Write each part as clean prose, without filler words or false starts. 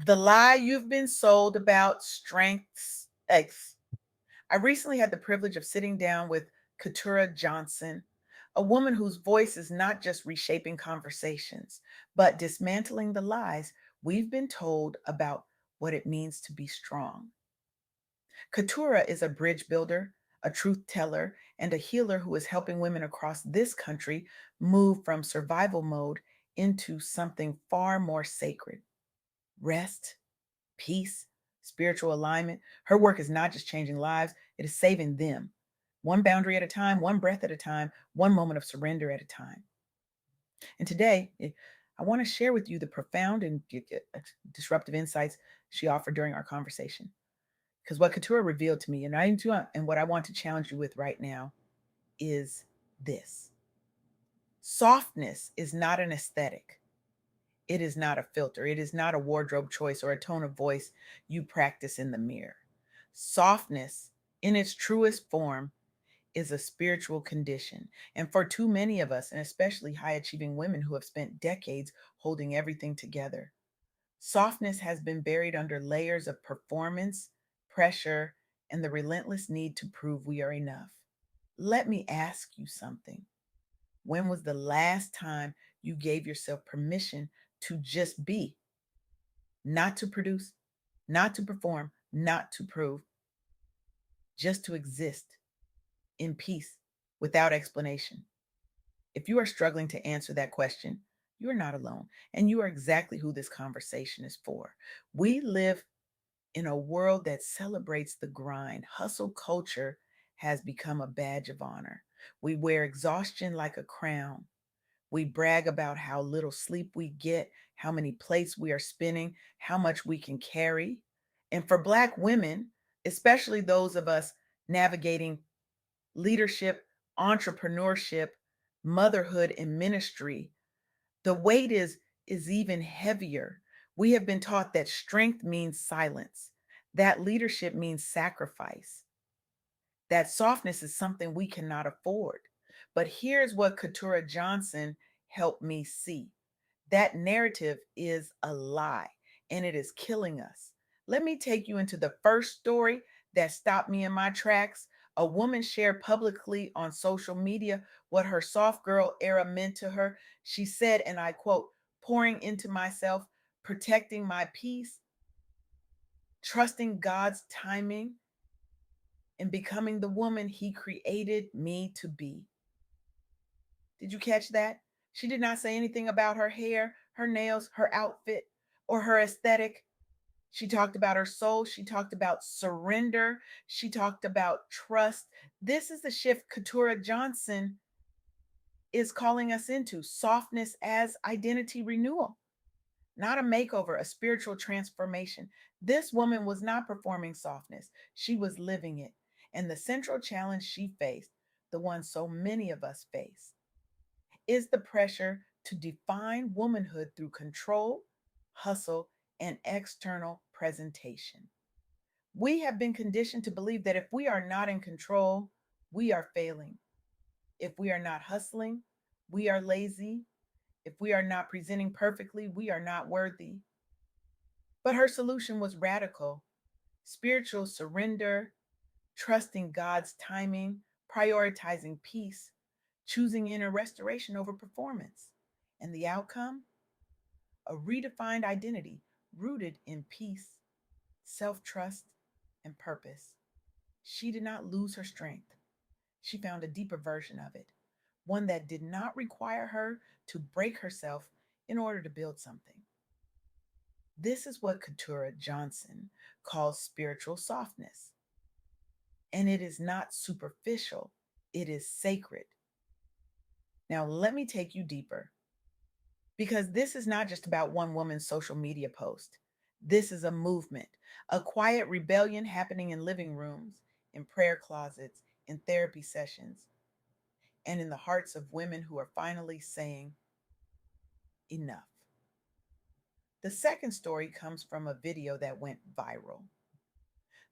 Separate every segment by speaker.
Speaker 1: The lie you've been sold about strengths X. I recently had the privilege of sitting down with Keturah Johnson, a woman whose voice is not just reshaping conversations, but dismantling the lies we've been told about what it means to be strong. Keturah is a bridge builder, a truth teller, and a healer who is helping women across this country move from survival mode into something far more sacred: rest, peace, spiritual alignment. Her work is not just changing lives, it is saving them. One boundary at a time, one breath at a time, one moment of surrender at a time. And today, I want to share with you the profound and disruptive insights she offered during our conversation. Because what Couture revealed to me, and what I want to challenge you with right now, is this: softness is not an aesthetic. It is not a filter. It is not a wardrobe choice or a tone of voice you practice in the mirror. Softness, in its truest form, is a spiritual condition. And for too many of us, and especially high achieving women who have spent decades holding everything together, softness has been buried under layers of performance, pressure, and the relentless need to prove we are enough. Let me ask you something. When was the last time you gave yourself permission to just be, not to produce, not to perform, not to prove, just to exist in peace without explanation? If you are struggling to answer that question, you are not alone, and you are exactly who this conversation is for. We live in a world that celebrates the grind. Hustle culture has become a badge of honor. We wear exhaustion like a crown. We brag about how little sleep we get, how many plates we are spinning, how much we can carry. And for Black women, especially those of us navigating leadership, entrepreneurship, motherhood, and ministry, the weight is even heavier. We have been taught that strength means silence, that leadership means sacrifice, that softness is something we cannot afford. But here's what Keturah Johnson helped me see: that narrative is a lie, and it is killing us. Let me take you into the first story that stopped me in my tracks. A woman shared publicly on social media what her soft girl era meant to her. She said, and I quote, pouring into myself, protecting my peace, trusting God's timing, and becoming the woman He created me to be. Did you catch that? She did not say anything about her hair, her nails, her outfit, or her aesthetic. She talked about her soul. She talked about surrender. She talked about trust. This is the shift Keturah Johnson is calling us into: softness as identity renewal, not a makeover, a spiritual transformation. This woman was not performing softness, she was living it. And the central challenge she faced, the one so many of us face, is the pressure to define womanhood through control, hustle, and external presentation. We have been conditioned to believe that if we are not in control, we are failing. If we are not hustling, we are lazy. If we are not presenting perfectly, we are not worthy. But her solution was radical: spiritual surrender, trusting God's timing, prioritizing peace, choosing inner restoration over performance. And the outcome? A redefined identity rooted in peace, self trust, and purpose. She did not lose her strength. She found a deeper version of it, one that did not require her to break herself in order to build something. This is what Keturah Johnson calls spiritual softness. And it is not superficial, it is sacred. Now, let me take you deeper, because this is not just about one woman's social media post. This is a movement, a quiet rebellion happening in living rooms, in prayer closets, in therapy sessions, and in the hearts of women who are finally saying enough. The second story comes from a video that went viral.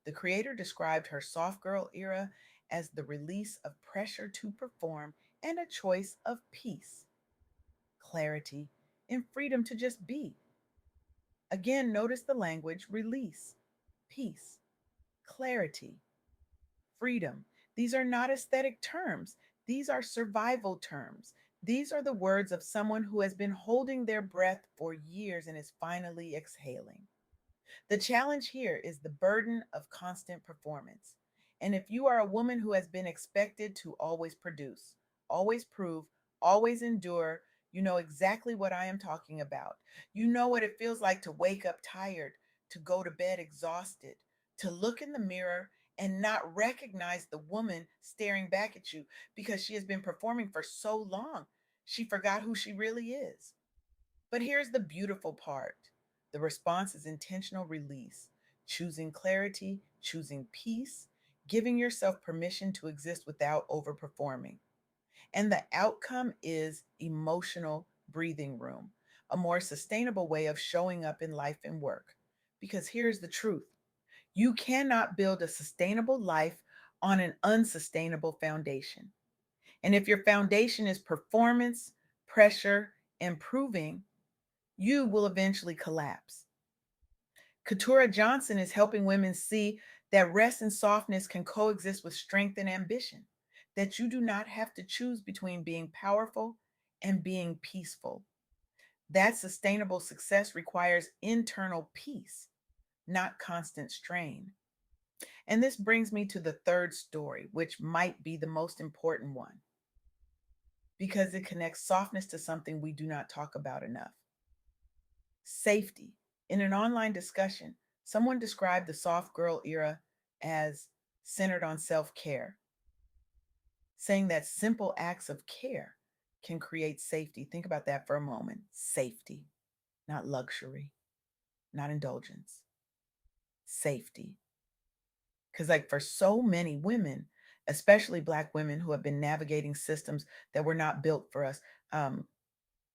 Speaker 1: The creator described her soft girl era as the release of pressure to perform and a choice of peace, clarity, and freedom to just be. Again, notice the language: release, peace, clarity, freedom. These are not aesthetic terms, these are survival terms. These are the words of someone who has been holding their breath for years and is finally exhaling. The challenge here is the burden of constant performance. And if you are a woman who has been expected to always produce, always prove, always endure, you know exactly what I am talking about. You know what it feels like to wake up tired, to go to bed exhausted, to look in the mirror and not recognize the woman staring back at you because she has been performing for so long. She forgot who she really is. But here's the beautiful part: the response is intentional release, choosing clarity, choosing peace, giving yourself permission to exist without overperforming. And the outcome is emotional breathing room, a more sustainable way of showing up in life and work. Because here's the truth: you cannot build a sustainable life on an unsustainable foundation. And if your foundation is performance, pressure, and proving, you will eventually collapse. Keturah Johnson is helping women see that rest and softness can coexist with strength and ambition, that you do not have to choose between being powerful and being peaceful. That sustainable success requires internal peace, not constant strain. And this brings me to the third story, which might be the most important one because it connects softness to something we do not talk about enough: safety. In an online discussion, someone described the soft girl era as centered on self care, saying that simple acts of care can create safety. Think about that for a moment: safety, not luxury, not indulgence, safety. Because, like, for so many women, especially Black women who have been navigating systems that were not built for us, um,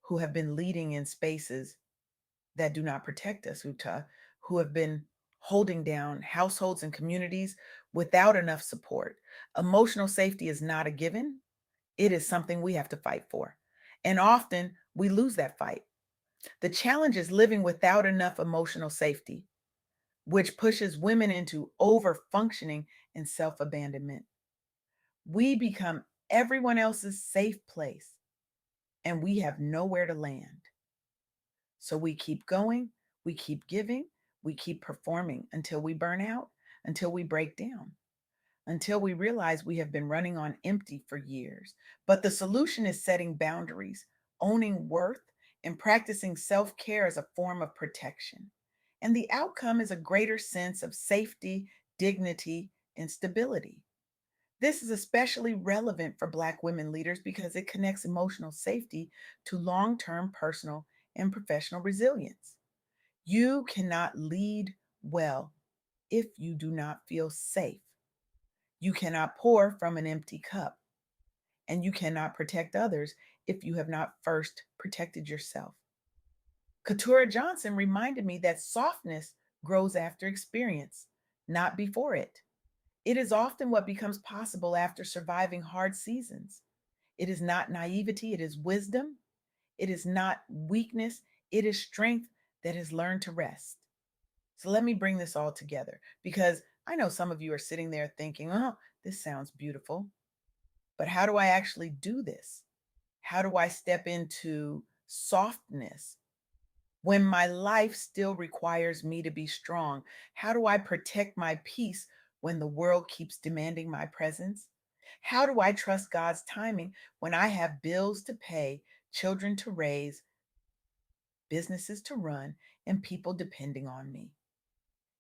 Speaker 1: who have been leading in spaces that do not protect us, who have been holding down households and communities without enough support. Emotional safety is not a given, it is something we have to fight for. And often we lose that fight. The challenge is living without enough emotional safety, which pushes women into over functioning and self abandonment. We become everyone else's safe place and we have nowhere to land. So we keep going, we keep giving, we keep performing until we burn out, until we break down, until we realize we have been running on empty for years. But the solution is setting boundaries, owning worth, and practicing self care as a form of protection. And the outcome is a greater sense of safety, dignity, and stability. This is especially relevant for Black women leaders because it connects emotional safety to long term personal and professional resilience. You cannot lead well if you do not feel safe. You cannot pour from an empty cup, and you cannot protect others if you have not first protected yourself. Keturah Johnson reminded me that softness grows after experience, not before it. It is often what becomes possible after surviving hard seasons. It is not naivety, it is wisdom. It is not weakness, it is strength that has learned to rest. So let me bring this all together because I know some of you are sitting there thinking, oh, this sounds beautiful, but how do I actually do this? How do I step into softness when my life still requires me to be strong? How do I protect my peace when the world keeps demanding my presence? How do I trust God's timing when I have bills to pay, children to raise, businesses to run, and people depending on me?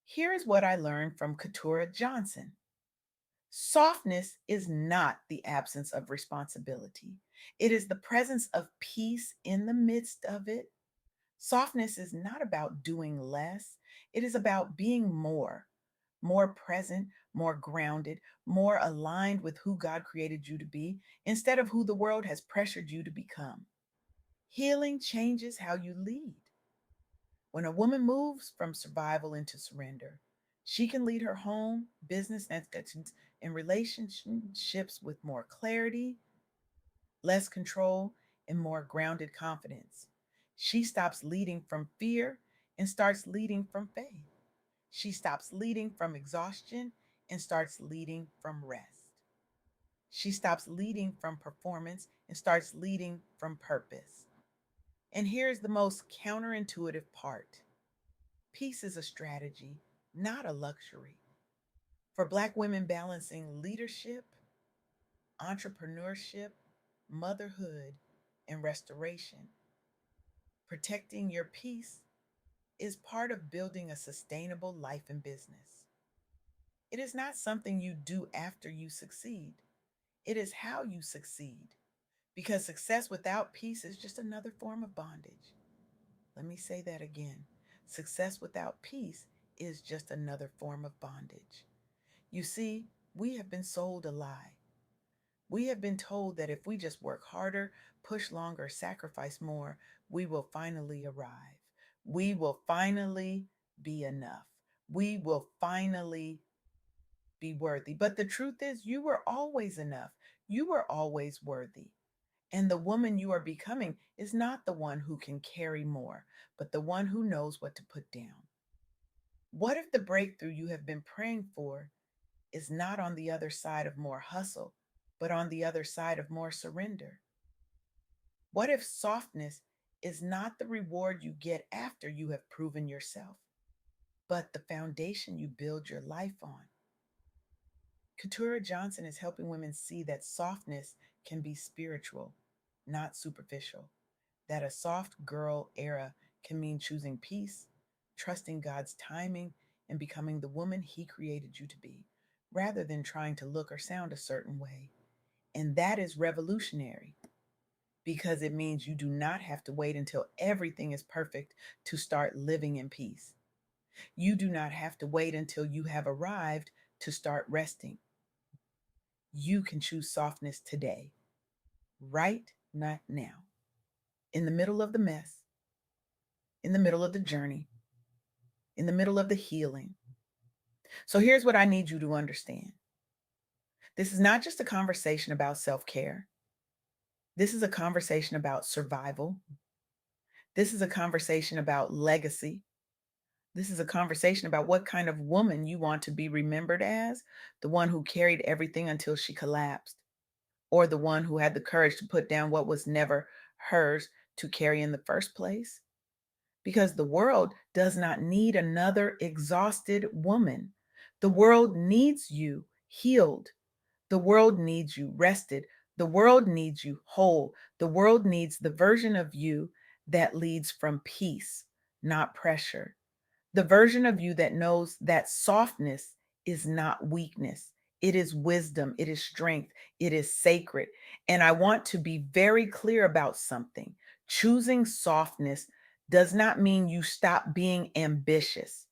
Speaker 1: Here is what I learned from Keturah Johnson: softness is not the absence of responsibility, it is the presence of peace in the midst of it. Softness is not about doing less, it is about being more, more present, more grounded, more aligned with who God created you to be instead of who the world has pressured you to become. Healing changes how you lead. When a woman moves from survival into surrender, she can lead her home, business, and relationships with more clarity, less control, and more grounded confidence. She stops leading from fear and starts leading from faith. She stops leading from exhaustion and starts leading from rest. She stops leading from performance and starts leading from purpose. And here's the most counterintuitive part: peace is a strategy, not a luxury. For Black women balancing leadership, entrepreneurship, motherhood, and restoration, protecting your peace is part of building a sustainable life and business. It is not something you do after you succeed, it is how you succeed. Because success without peace is just another form of bondage. Let me say that again. Success without peace is just another form of bondage. You see, we have been sold a lie. We have been told that if we just work harder, push longer, sacrifice more, we will finally arrive. We will finally be enough. We will finally be worthy. But the truth is, you were always enough. You were always worthy. And the woman you are becoming is not the one who can carry more, but the one who knows what to put down. What if the breakthrough you have been praying for is not on the other side of more hustle, but on the other side of more surrender? What if softness is not the reward you get after you have proven yourself, but the foundation you build your life on? Keturah Johnson is helping women see that softness can be spiritual, not superficial. That a soft girl era can mean choosing peace, trusting God's timing, and becoming the woman He created you to be, rather than trying to look or sound a certain way. And that is revolutionary because it means you do not have to wait until everything is perfect to start living in peace. You do not have to wait until you have arrived to start resting. You can choose softness today, right not now, in the middle of the mess, in the middle of the journey, in the middle of the healing. So here's what I need you to understand: this is not just a conversation about self care, this is a conversation about survival. This is a conversation about legacy. This is a conversation about what kind of woman you want to be remembered as: the one who carried everything until she collapsed, or the one who had the courage to put down what was never hers to carry in the first place. Because the world does not need another exhausted woman. The world needs you healed. The world needs you rested. The world needs you whole. The world needs the version of you that leads from peace, not pressure. The version of you that knows that softness is not weakness. It is wisdom. It is strength. It is sacred. And I want to be very clear about something. Choosing softness does not mean you stop being ambitious.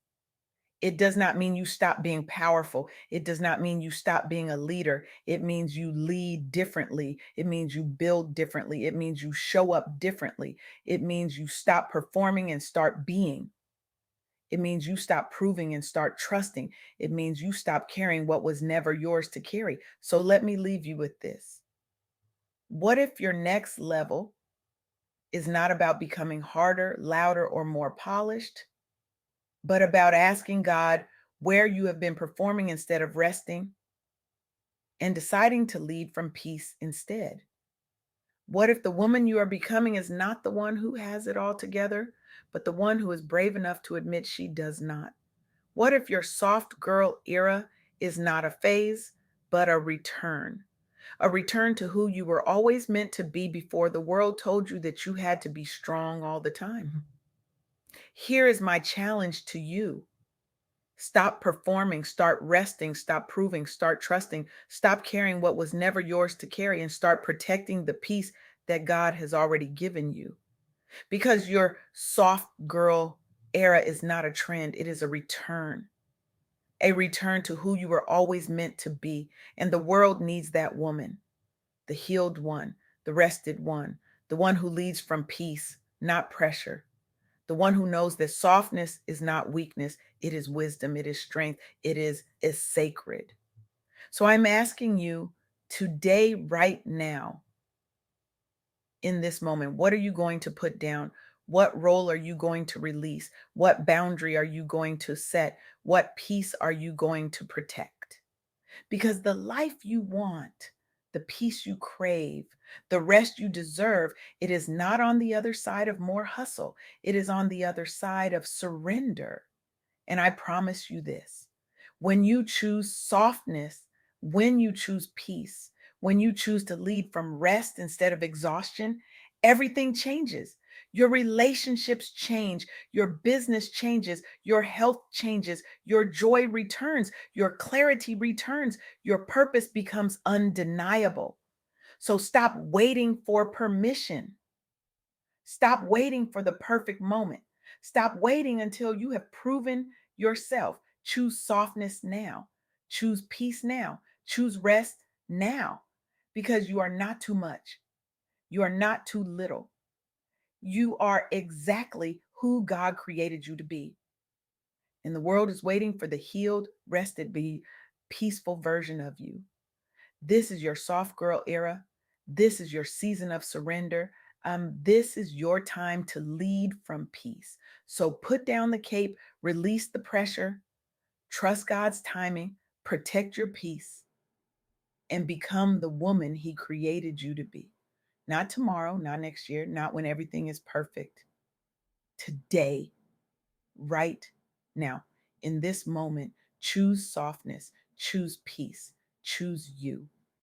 Speaker 1: It does not mean you stop being powerful. It does not mean you stop being a leader. It means you lead differently. It means you build differently. It means you show up differently. It means you stop performing and start being. It means you stop proving and start trusting. It means you stop carrying what was never yours to carry. So let me leave you with this. What if your next level is not about becoming harder, louder, or more polished, but about asking God where you have been performing instead of resting and deciding to lead from peace instead? What if the woman you are becoming is not the one who has it all together, but the one who is brave enough to admit she does not? What if your soft girl era is not a phase, but a return to who you were always meant to be before the world told you that you had to be strong all the time? Here is my challenge to you: stop performing, start resting, stop proving, start trusting, stop carrying what was never yours to carry, and start protecting the peace that God has already given you. Because your soft girl era is not a trend, it is a return to who you were always meant to be. And the world needs that woman, the healed one, the rested one, the one who leads from peace, not pressure, the one who knows that softness is not weakness, it is wisdom, it is strength, it is sacred. So I'm asking you today, right now, in this moment, what are you going to put down? What role are you going to release? What boundary are you going to set? What peace are you going to protect? Because the life you want, the peace you crave, the rest you deserve, it is not on the other side of more hustle. It is on the other side of surrender. And I promise you this, when you choose softness, when you choose peace, when you choose to lead from rest instead of exhaustion, everything changes. Your relationships change, your business changes, your health changes, your joy returns, your clarity returns, your purpose becomes undeniable. So stop waiting for permission. Stop waiting for the perfect moment. Stop waiting until you have proven yourself. Choose softness now. Choose peace now. Choose rest now because you are not too much. You are not too little. You are exactly who God created you to be. And the world is waiting for the healed, rested, be peaceful version of you. This is your soft girl era. This is your season of surrender. This is your time to lead from peace. So put down the cape, release the pressure, trust God's timing, protect your peace, and become the woman He created you to be. Not tomorrow, not next year, not when everything is perfect. Today, right now, in this moment, choose softness, choose peace, choose you.